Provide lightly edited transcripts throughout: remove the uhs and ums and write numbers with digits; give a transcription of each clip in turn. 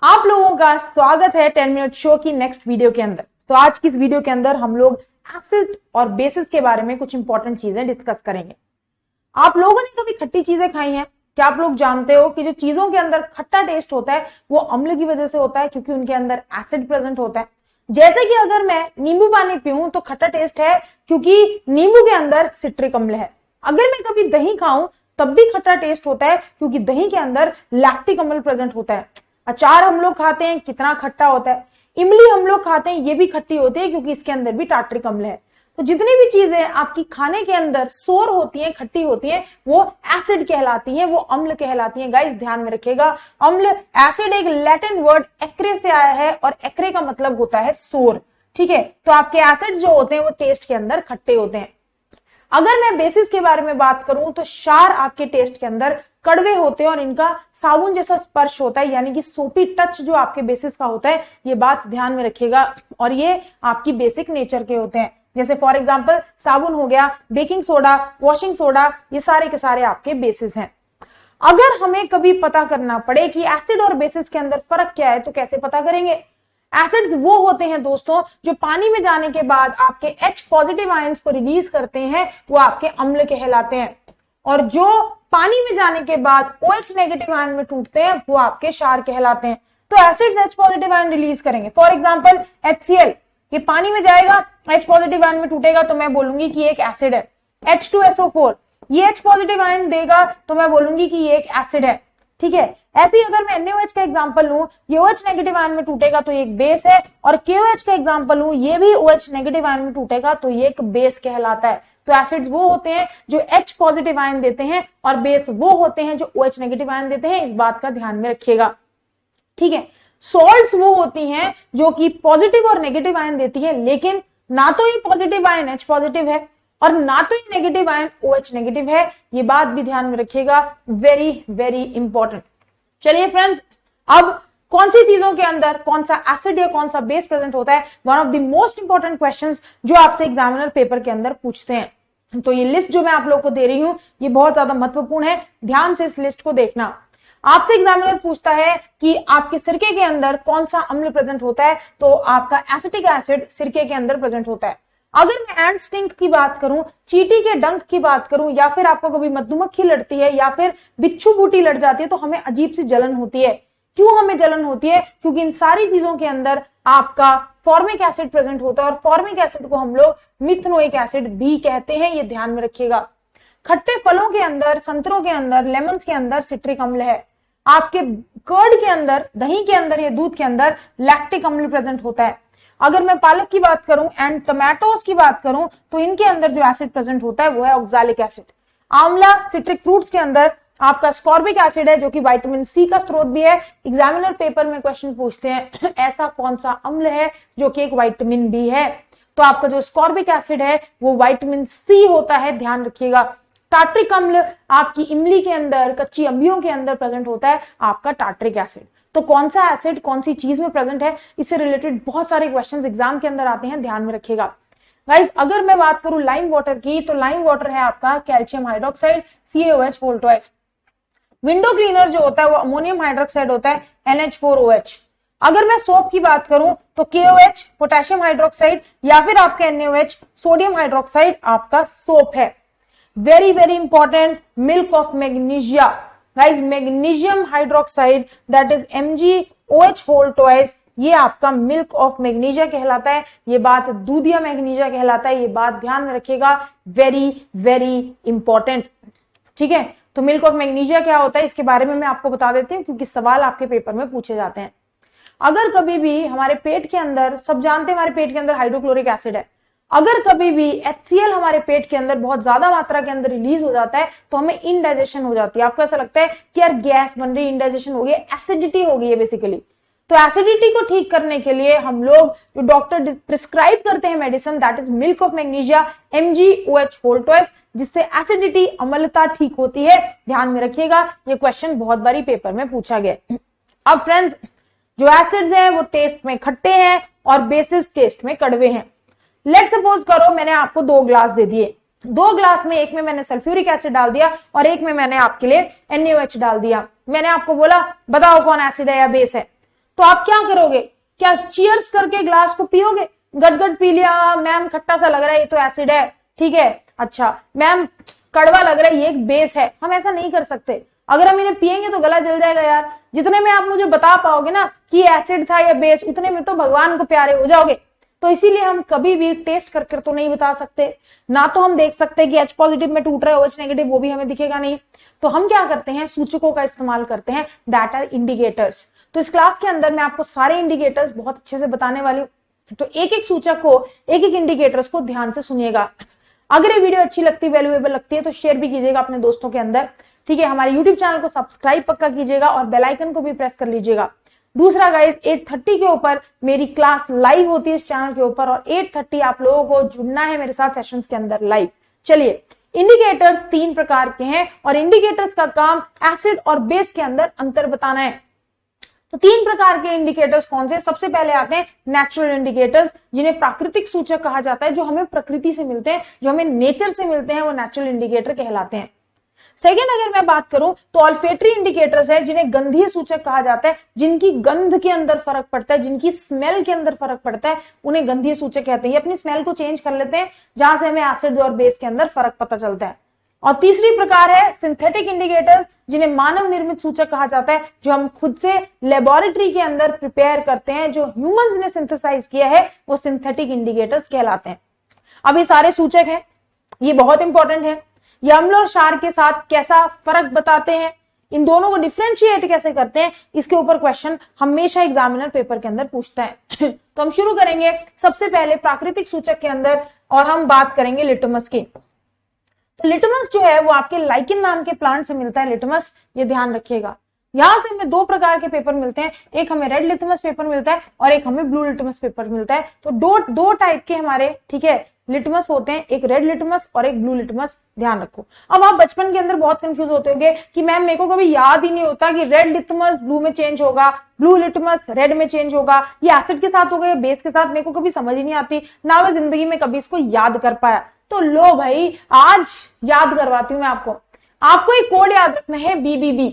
आप लोगों का स्वागत है 10 मिनट शो की नेक्स्ट वीडियो के अंदर। तो आज की इस वीडियो के अंदर हम लोग एसिड और बेसिस के बारे में कुछ इंपॉर्टेंट चीजें डिस्कस करेंगे। आप लोगों ने कभी खट्टी चीजें खाई हैं? क्या आप लोग जानते हो कि जो चीजों के अंदर खट्टा टेस्ट होता है वो अम्ल की वजह से होता है, क्योंकि उनके अंदर एसिड प्रेजेंट होता है। जैसे कि अगर मैं नींबू पानी पीऊं तो खट्टा टेस्ट है क्योंकि नींबू के अंदर सिट्रिक अम्ल है। अगर मैं कभी दही खाऊं तब भी खट्टा टेस्ट होता है क्योंकि दही के अंदर लैक्टिक अम्ल प्रेजेंट होता है। अचार हम लोग खाते हैं, कितना खट्टा होता है। इमली हम लोग खाते हैं, ये भी खट्टी होती है क्योंकि इसके अंदर भी टार्ट्रिक अम्ल है। तो जितनी भी चीजें आपकी खाने के अंदर सोर होती हैं, खट्टी होती हैं, वो एसिड कहलाती हैं, वो अम्ल कहलाती हैं। गाइस ध्यान में रखिएगा, अम्ल एसिड एक लैटिन वर्ड एक्रे से आया है और एक्रे का मतलब होता है सोर। ठीक है, तो आपके एसिड जो होते हैं वो टेस्ट के अंदर खट्टे होते हैं। अगर मैं बेसिस के बारे में बात करूं तो क्षार आपके टेस्ट के अंदर कड़वे होते हैं और इनका साबुन जैसा स्पर्श होता है, यानी कि सोपी टच जो आपके बेसिस का होता है। ये बात ध्यान में रखिएगा और ये आपकी बेसिक नेचर के होते हैं। जैसे फॉर एग्जांपल साबुन हो गया, बेकिंग सोडा, वॉशिंग सोडा, ये सारे के सारे आपके बेसिस हैं। अगर हमें कभी पता करना पड़े कि एसिड और बेसिस के अंदर फर्क क्या है तो कैसे पता करेंगे? एसिड्स वो होते हैं दोस्तों जो पानी में जाने के बाद आपके H पॉजिटिव आयंस को रिलीज करते हैं, वो आपके अम्ल कहलाते हैं। और जो पानी में जाने के बाद OH नेगेटिव आयन में टूटते हैं वो आपके क्षार कहलाते हैं। तो acids H positive ion release करेंगे। फॉर एग्जांपल HCl, ये पानी में जाएगा, H पॉजिटिव आयन में टूटेगा तो मैं बोलूंगी कि एक एसिड है। H2SO4, ये H पॉजिटिव आयन देगा तो मैं बोलूंगी कि ये एक एसिड है। ठीक है, ऐसे ही अगर मैं NaOH का एग्जांपल लूं, ये OH नेगेटिव आयन में टूटेगा तो ये एक बेस है, और KOH का एग्जांपल लूं, ये भी OH नेगेटिव आयन में टूटेगा तो ये एक बेस कहलाता है। तो एसिड्स वो होते हैं जो H पॉजिटिव आयन देते हैं और बेस वो होते हैं जो OH नेगेटिव आयन देते हैं। इस बात का ध्यान में रखिएगा। ठीक है, सॉल्ट्स वो होती हैं जो कि पॉजिटिव और नेगेटिव आयन देती है, लेकिन ना तो ये पॉजिटिव आयन H पॉजिटिव है और ना तो ये नेगेटिव आयन OH नेगेटिव है। ये बात भी ध्यान में रखिएगा, वेरी वेरी इंपॉर्टेंट। चलिए फ्रेंड्स, अब कौन सी चीजों के अंदर कौन सा एसिड या कौन सा बेस प्रेजेंट होता है, one of the most important questions जो आपसे एग्जामिनर पेपर के अंदर पूछते हैं। तो ये लिस्ट जो मैं आप लोग को दे रही हूं ये बहुत ज्यादा महत्वपूर्ण है, ध्यान से इस लिस्ट को देखना। आपसे एग्जामिनर पूछता है कि आपके सिरके के अंदर कौन सा अम्ल प्रेजेंट होता है, तो आपका एसिटिक एसिड सिरके के अंदर प्रेजेंट होता है। अगर मैं एंट स्टिंक की बात करूं, चींटी के डंक की बात करूं, या फिर आपको कभी मधुमक्खी लड़ती है या फिर बिच्छू बूटी लड़ जाती है तो हमें अजीब सी जलन होती है। क्यों हमें जलन होती है? क्योंकि इन सारी चीजों के अंदर आपका फॉर्मिक एसिड प्रेजेंट होता है और फॉर्मिक एसिड को हम लोग मिथनोइक एसिड भी कहते हैं, ये ध्यान में रखिएगा। खट्टे फलों के अंदर, संतरों के अंदर, लेमन्स के अंदर सिट्रिक अम्ल है। आपके कर्ड के अंदर, दही के अंदर या दूध के अंदर लैक्टिक अम्ल प्रेजेंट होता है। अगर मैं पालक की बात करूं एंड टमाटोज की बात करूं तो इनके अंदर जो एसिड प्रेजेंट होता है वो है ऑक्सैलिक एसिड। आंवला, सिट्रिक फ्रूट्स के अंदर आपका स्कॉर्बिक एसिड है जो कि विटामिन सी का स्रोत भी है। एग्जामिनर पेपर में क्वेश्चन पूछते हैं ऐसा कौन सा अम्ल है जो कि एक विटामिन बी है, तो आपका जो स्कॉर्बिक एसिड है वो विटामिन सी होता है, ध्यान रखिएगा। टार्ट्रिक अम्ल आपकी इमली के अंदर, कच्ची अंबियों के अंदर प्रेजेंट होता है आपका टार्ट्रिक एसिड। तो कौन सा एसिड कौन सी चीज में प्रेजेंट है, इससे रिलेटेड बहुत सारे क्वेश्चंस एग्जाम के अंदर आते हैं, ध्यान में रखिएगा। गाइस, अगर मैं बात करूं लाइम वाटर की, तो लाइम वाटर है आपका calcium hydroxide CaOH। Window cleaner जो होता है वो अमोनियम हाइड्रोक्साइड होता है NH4OH। अगर मैं सोप की बात करूं तो KOH पोटेशियम हाइड्रोक्साइड या फिर आपका NaOH सोडियम हाइड्रोक्साइड आपका सोप है। Very very important, milk of magnesia. Guys, magnesium hydroxide that is MgOH, ये आपका मिल्क ऑफ मैग्नीशिया कहलाता है। ये बात दूधिया मैग्नीशिया कहलाता है, ये बात ध्यान में रखिएगा, वेरी वेरी इंपॉर्टेंट। ठीक है, तो मिल्क ऑफ मैग्नीशिया क्या होता है इसके बारे में मैं आपको बता देती हूँ क्योंकि सवाल आपके पेपर में पूछे जाते हैं। अगर कभी भी हमारे पेट के अंदर, सब जानते हैं हमारे पेट के अंदर हाइड्रोक्लोरिक एसिड है, अगर कभी भी HCl हमारे पेट के अंदर बहुत ज्यादा मात्रा के अंदर रिलीज हो जाता है तो हमें इनडाइजेशन हो जाती है। आपको ऐसा लगता है कि यार गैस बन रही, इनडाइजेशन हो गई, एसिडिटी हो गई है बेसिकली। तो एसिडिटी को ठीक करने के लिए हम लोग जो डॉक्टर प्रिस्क्राइब करते हैं medicine, that is milk of magnesia MgOH, जिससे एसिडिटी, अम्लता ठीक होती है। ध्यान में रखिएगा, ये क्वेश्चन बहुत बारी पेपर में पूछा गया। अब फ्रेंड्स, जो एसिड्स हैं वो टेस्ट में खट्टे हैं और बेसिस टेस्ट में कड़वे हैं। लेट सपोज करो मैंने आपको 2 ग्लास दे दिए, 2 ग्लास में एक में मैंने सल्फ्यूरिक एसिड डाल दिया और एक में मैंने आपके लिए NaOH डाल दिया। मैंने आपको बोला बताओ कौन एसिड है या बेस है, तो आप क्या करोगे? क्या चीयर्स करके ग्लास को पियोगे? गट पी लिया, मैम खट्टा सा लग रहा है, ये तो एसिड है, ठीक है, अच्छा मैम कड़वा लग रहा है, ये एक बेस है। हम ऐसा नहीं कर सकते। अगर हम इन्हें पिएंगे तो गला जल जाएगा यार। जितने में आप मुझे बता पाओगे ना कि एसिड था या बेस, उतने में तो भगवान को प्यारे हो जाओगे। तो इसीलिए हम कभी भी टेस्ट कर तो नहीं बता सकते, ना तो हम देख सकते कि H पॉजिटिव में टूट रहा है, OH नेगेटिव वो भी हमें दिखेगा नहीं। तो हम क्या करते हैं? सूचकों का इस्तेमाल करते हैं, दैट आर इंडिकेटर्स। तो इस क्लास के अंदर मैं आपको सारे इंडिकेटर्स बहुत अच्छे से बताने वाली हूँ। तो एक एक सूचक को, एक एक इंडिकेटर्स को ध्यान से सुनिएगा। अगर ये वीडियो अच्छी लगती, वैल्यूएबल लगती है तो शेयर भी कीजिएगा अपने दोस्तों के अंदर, ठीक है। हमारे यूट्यूब चैनल को सब्सक्राइब पक्का कीजिएगा और बेल आइकन को भी प्रेस कर लीजिएगा। दूसरा गाइस, 8:30 के ऊपर मेरी क्लास लाइव होती है इस चैनल के ऊपर, और 8:30 आप लोगों को जुड़ना है मेरे साथ सेशंस के अंदर लाइव। चलिए, इंडिकेटर्स 3 प्रकार के हैं और इंडिकेटर्स का काम एसिड और बेस के अंदर अंतर बताना है। तो 3 प्रकार के इंडिकेटर्स कौन से? सबसे पहले आते हैं नेचुरल इंडिकेटर्स, जिन्हें प्राकृतिक सूचक कहा जाता है, जो हमें प्रकृति से मिलते हैं, जो हमें नेचर से मिलते हैं, वो नेचुरल इंडिकेटर कहलाते हैं। सेकेंड अगर मैं बात करूं तो ऑल्फेटरी इंडिकेटर्स है, जिन्हें गंधीय सूचक कहा जाता है, जिनकी गंध के अंदर फर्क पड़ता है, जिनकी स्मेल के अंदर फर्क पड़ता है, उन्हें गंधीय सूचक कहते हैं। ये अपनी स्मेल को चेंज कर लेते हैं, जहां से हमें एसिड और बेस के अंदर फर्क पता चलता है। और तीसरी प्रकार है सिंथेटिक इंडिकेटर्स, जिन्हें मानव निर्मित सूचक कहा जाता है, जो हम खुद से लेबोरेटरी के अंदर प्रिपेयर करते हैं, जो ह्यूमंस ने सिंथेसाइज किया है, वो सिंथेटिक इंडिकेटर्स कहलाते हैं। अब ये सारे सूचक हैं, ये बहुत इंपॉर्टेंट है। ये अम्ल और क्षार के साथ कैसा फर्क बताते हैं, इन दोनों को डिफरेंशिएट कैसे करते हैं, इसके ऊपर क्वेश्चन हमेशा एग्जामिनर पेपर के अंदर पूछता है। तो हम शुरू करेंगे सबसे पहले प्राकृतिक सूचक के अंदर, और हम बात करेंगे लिटमस की। तो लिटमस जो है वो आपके लाइकिन नाम के प्लांट से मिलता है। लिटमस, ये ध्यान रखिएगा। यहां से हमें 2 प्रकार के पेपर मिलते हैं, एक हमें रेड लिटमस पेपर मिलता है और एक हमें ब्लू लिटमस पेपर मिलता है। तो दो टाइप के हमारे, ठीक है, लिटमस होते हैं, एक रेड लिटमस और एक ब्लू लिटमस, ध्यान रखो। अब आप बचपन के अंदर बहुत कंफ्यूज होते होंगे कि मैम मेरे को कभी याद ही नहीं होता कि रेड लिटमस ब्लू में चेंज होगा, ब्लू लिटमस रेड में चेंज होगा, ये एसिड के साथ होगा या बेस के साथ, मेरे को कभी समझ ही नहीं आती, ना मैं जिंदगी में कभी इसको याद कर पाया। तो लो भाई, आज याद करवाती हूं मैं आपको। आपको एक कोड याद रखना है, BBB।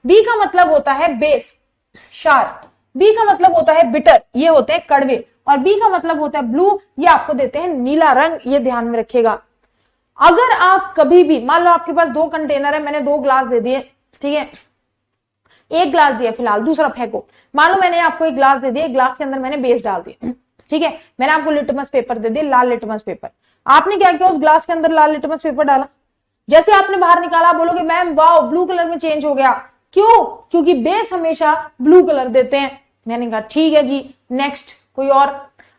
बी का मतलब होता है बेस, क्षार। बी का मतलब होता है बिटर, ये होते हैं कड़वे। और बी का मतलब होता है ब्लू, ये आपको देते हैं नीला रंग, ये ध्यान में रखिएगा। अगर आप कभी भी, मान लो आपके पास 2 कंटेनर है, मैंने 2 ग्लास दे दिए, ठीक है, एक ग्लास दिया फिलहाल, दूसरा फेंको। मान लो मैंने आपको एक ग्लास दे दिया, ग्लास के अंदर मैंने बेस डाल दिया, ठीक है, मैंने आपको लिटमस पेपर दे दिया, लाल लिटमस पेपर। आपने क्या किया, उस ग्लास के अंदर लाल लिटमस पेपर डाला, जैसे आपने बाहर निकाला, बोलोगे मैम वाओ ब्लू कलर में चेंज हो गया। क्यों? क्योंकि बेस हमेशा ब्लू कलर देते हैं। मैंने कहा ठीक है जी, नेक्स्ट कोई और।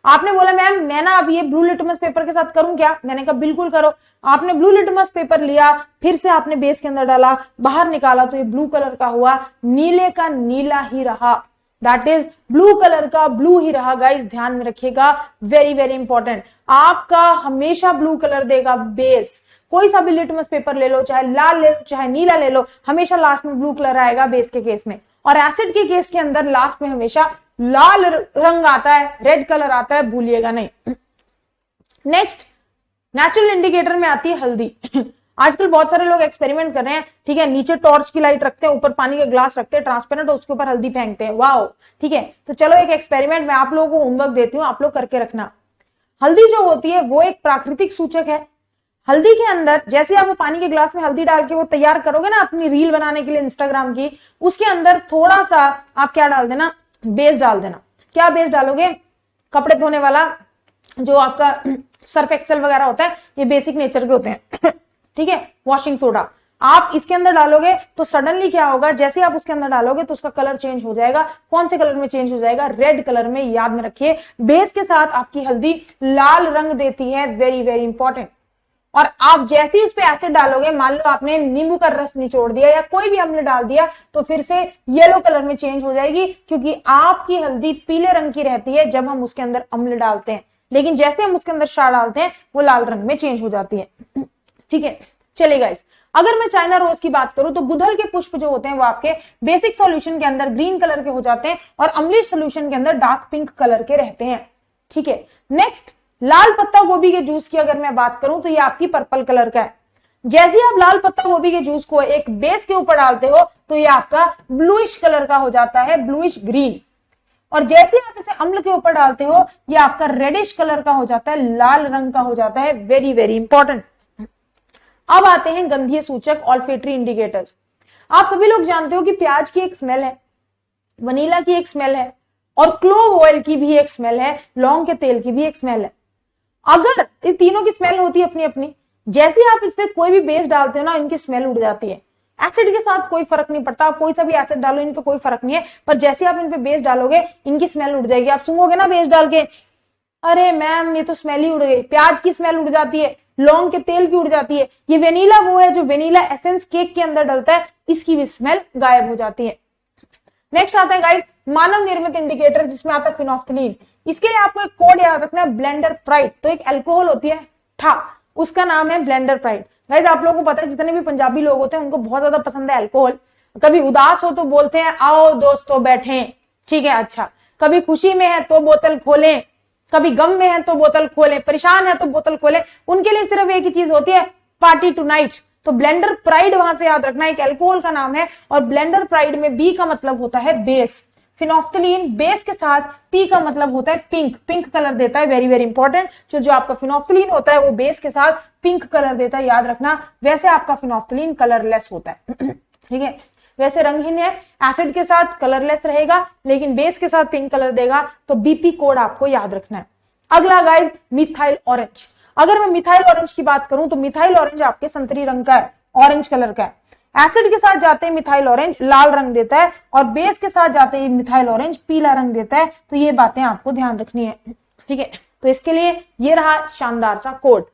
आपने बोला मैम मैं ना अब ये ब्लू लिटमस पेपर के साथ करूं क्या? मैंने कहा बिल्कुल करो। आपने ब्लू लिटमस पेपर लिया, फिर से आपने बेस के अंदर डाला, बाहर निकाला, तो ये ब्लू कलर का हुआ, नीले का नीला ही रहा, दैट इज ब्लू कलर का ब्लू ही रहा। गाइस ध्यान में रखिएगा, वेरी वेरी इंपॉर्टेंट। आपका हमेशा ब्लू कलर देगा बेस। कोई सा भी लिटमस पेपर ले लो, चाहे लाल ले लो चाहे नीला ले लो, हमेशा लास्ट में ब्लू कलर आएगा बेस के केस में। और एसिड के केस के अंदर लास्ट में हमेशा लाल रंग आता है, रेड कलर आता है, भूलिएगा नहीं। नेक्स्ट, नेचुरल इंडिकेटर में आती है हल्दी। आजकल बहुत सारे लोग एक्सपेरिमेंट कर रहे हैं, ठीक है, नीचे टॉर्च की लाइट रखते हैं, ऊपर पानी का ग्लास रखते हैं ट्रांसपेरेंट, उसके ऊपर हल्दी फेंकते हैं, वाओ, ठीक है। तो चलो एक एक्सपेरिमेंट मैं आप लोगों को होमवर्क देती हूँ, आप लोग करके रखना। हल्दी जो होती है वो एक प्राकृतिक सूचक है। हल्दी के अंदर जैसे आप पानी के ग्लास में हल्दी डाल के वो तैयार करोगे ना अपनी रील बनाने के लिए इंस्टाग्राम की, उसके अंदर थोड़ा सा आप क्या डाल देना, बेस डाल देना। क्या बेस डालोगे? कपड़े धोने वाला जो आपका सर्फ एक्सेल वगैरह होता है, ये बेसिक नेचर के होते हैं, ठीक है, वॉशिंग सोडा। आप इसके अंदर डालोगे तो सडनली क्या होगा, जैसे आप उसके अंदर डालोगे तो उसका कलर चेंज हो जाएगा। कौन से कलर में चेंज हो जाएगा? रेड कलर में। याद में रखिए, बेस के साथ आपकी हल्दी लाल रंग देती है, वेरी वेरी इंपॉर्टेंट। और आप जैसे ही उस पे एसिड डालोगे, मान लो आपने नींबू का रस निचोड़ दिया या कोई भी अम्ल डाल दिया, तो फिर से येलो कलर में चेंज हो जाएगी, क्योंकि आपकी हल्दी पीले रंग की रहती है जब हम उसके अंदर अम्ल डालते हैं, लेकिन जैसे हम उसके अंदर क्षार डालते हैं वो लाल रंग में चेंज हो जाती है, ठीक है। चलिए गाइस, अगर मैं चाइना रोज की बात करूं तो गुड़हल के पुष्प जो होते हैं वो आपके बेसिक सॉल्यूशन के अंदर ग्रीन कलर के हो जाते हैं और अम्लीय सॉल्यूशन के अंदर डार्क पिंक कलर के रहते हैं, ठीक है। नेक्स्ट, लाल पत्ता गोभी के जूस की अगर मैं बात करूं तो ये आपकी पर्पल कलर का है। जैसे आप लाल पत्ता गोभी के जूस को एक बेस के ऊपर डालते हो तो ये आपका ब्लूइश कलर का हो जाता है, ब्लूइश ग्रीन। और जैसे आप इसे अम्ल के ऊपर डालते हो ये आपका रेडिश कलर का हो जाता है, लाल रंग का हो जाता है। Very very important. अब आते हैं गंधीय सूचक, ऑल्फेटरी इंडिकेटर्स। आप सभी लोग जानते हो कि प्याज की एक स्मेल है, वनीला की एक स्मेल है और क्लोव ऑयल की भी एक स्मेल है, लौंग के तेल की भी एक स्मेल है। अगर इन तीनों की स्मेल होती है अपनी अपनी, जैसे आप इस पे कोई भी बेस डालते हो ना इनकी स्मेल उड़ जाती है। एसिड के साथ कोई फर्क नहीं पड़ता, आप कोई सा भी एसिड डालो इन पे कोई फर्क नहीं है, पर जैसे आप इन पे बेस डालोगे इनकी स्मेल उड़ जाएगी। आप सूंघोगे ना बेस डाल के, अरे मैम ये तो स्मेल ही उड़ गई। प्याज की स्मेल उड़ जाती है, लौंग के तेल की उड़ जाती है। ये वेनिला वो है जो वेनिला एसेंस केक के अंदर डलता है, इसकी भी स्मेल गायब हो जाती है। नेक्स्ट आता है गाइस मानव निर्मित इंडिकेटर, जिसमें आता है फिनोफ्थलीन। इसके लिए आपको एक कोड याद रखना है, ब्लेंडर प्राइड। तो एक अल्कोहल होती है ठा, उसका नाम है ब्लेंडर प्राइड। गाइस आप लोगों को पता है जितने भी पंजाबी लोग होते हैं उनको बहुत ज्यादा पसंद है अल्कोहल। कभी उदास हो तो बोलते हैं आओ दोस्तों बैठे, ठीक है अच्छा। कभी खुशी में है तो बोतल खोलें, कभी गम में है तो बोतल खोलें, परेशान है तो बोतल खोलें। उनके लिए सिर्फ एक ही चीज होती है, पार्टी टू नाइट। तो ब्लेंडर प्राइड वहां से याद रखना, एक अल्कोहल का नाम है और ब्लेंडर प्राइड में बी का मतलब होता है बेस। फिनोफ्थलीन बेस के साथ पी का मतलब होता है पिंक, पिंक कलर देता है। Very very important. जो आपका फिनोफ्थलीन होता है वो बेस के साथ पिंक कलर देता है, याद रखना। वैसे आपका फिनोफ्थलीन कलरलेस होता है ठीक है, वैसे रंगहीन है, एसिड के साथ कलरलेस रहेगा लेकिन बेस के साथ पिंक कलर देगा। तो बीपी कोड आपको याद रखना है। अगला गाइस मिथाइल ऑरेंज। अगर मैं मिथाइल ऑरेंज की बात करूं तो मिथाइल ऑरेंज आपके संतरी रंग का है, ऑरेंज कलर का है। एसिड के साथ जाते हैं मिथाइल ऑरेंज लाल रंग देता है और बेस के साथ जाते हैं मिथाइल ऑरेंज पीला रंग देता है। तो ये बातें आपको ध्यान रखनी है, ठीक है। तो इसके लिए ये रहा शानदार सा कोड,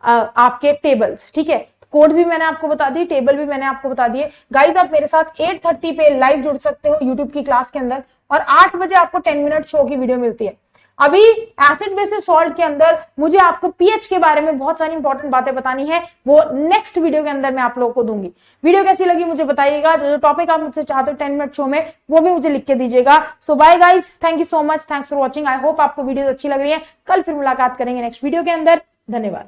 आपके टेबल्स, ठीक है। कोड्स भी मैंने आपको बता दी, टेबल भी मैंने आपको बता दिए। गाइस आप मेरे साथ 8:30 पे लाइव जुड़ सकते हो यूट्यूब की क्लास के अंदर और 8 बजे आपको 10 मिनट शो की वीडियो मिलती है। अभी एसिड बेसिस सॉल्ट के अंदर मुझे आपको पीएच के बारे में बहुत सारी इंपॉर्टेंट बातें बतानी है, वो नेक्स्ट वीडियो के अंदर मैं आप लोगों को दूंगी। वीडियो कैसी लगी मुझे बताइएगा, जो टॉपिक आप मुझसे चाहते हो 10 मिनट शो में वो भी मुझे लिख के दीजिएगा। So bye guys, thank you so much, thanks for watching. I hope आपको वीडियो अच्छी लग रही है। कल फिर मुलाकात करेंगे नेक्स्ट वीडियो के अंदर। धन्यवाद।